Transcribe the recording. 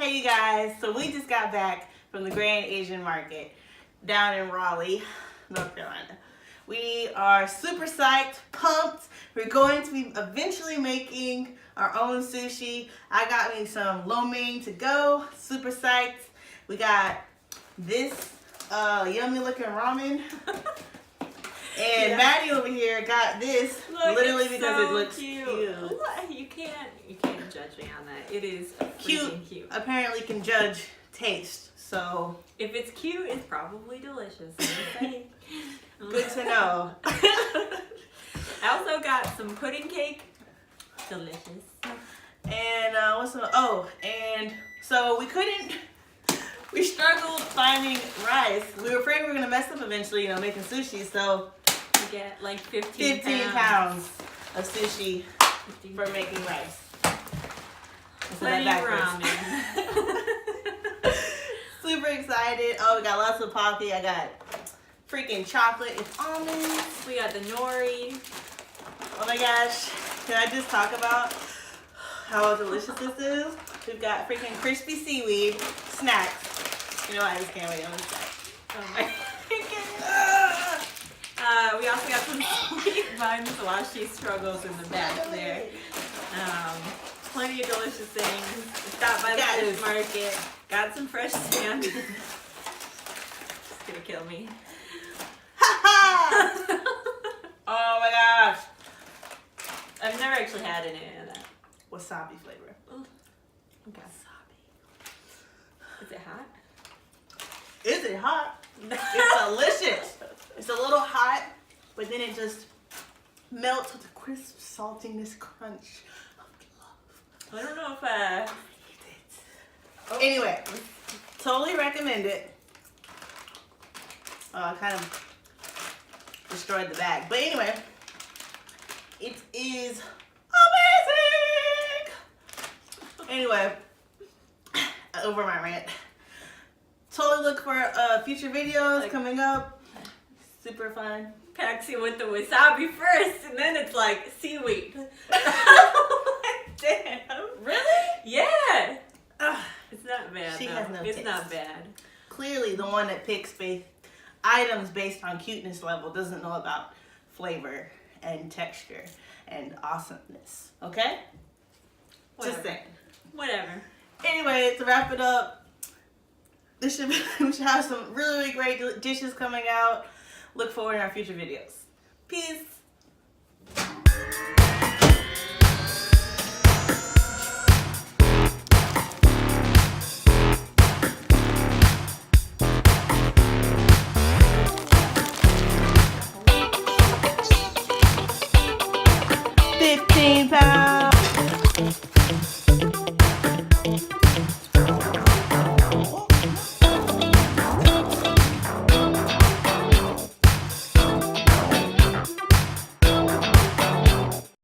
Hey you guys, so we just got back from the Grand Asian Market down in Raleigh, North Carolina. We are super psyched, pumped. We're going to be eventually making our own sushi. I got me some lo mein to go, super psyched. We got this yummy looking ramen. And Maddie over here got this literally because it looks cute. You can't judge me on that. It is cute. Apparently can judge taste. So if it's cute, it's probably delicious. Good to know. I also got some pudding cake. Delicious. And so we struggled finding rice. We were afraid we were gonna mess up eventually, making sushi. So we get like 15 pounds of sushi for making rice. Plenty of ramen. Super excited. Oh, we got lots of pocky. I got freaking chocolate and almonds. We got the nori. Oh my gosh. Can I just talk about how delicious this is? We've got freaking crispy seaweed snacks. You know what? I just can't wait on this side. Oh my we also got some sweet buns while she struggles in the back there. Plenty of delicious things. Stopped by the fish market. Got some fresh salmon. It's gonna kill me. Oh my gosh. I've never actually had any of that. Wasabi flavor. Oh, okay. Wasabi. Is it hot? Is it hot? It's delicious. It's a little hot, but then it just melts with the crisp saltiness crunch of love. I don't know if I Oh. Anyway, totally recommend it. Kind of destroyed the bag. But anyway, it is amazing! Anyway, over my rant. Totally look for future videos coming up. Super fun. Paxi with the wasabi first, and then it's like seaweed. Damn. Really? Yeah. It's not bad. She has no It's taste. not bad. Clearly, the one that picks items based on cuteness level doesn't know about flavor and texture and awesomeness. Okay? Whatever. Just saying. Whatever. Anyway, to wrap it up, we should have some really great dishes coming out. Look forward to our future videos. Peace. £15.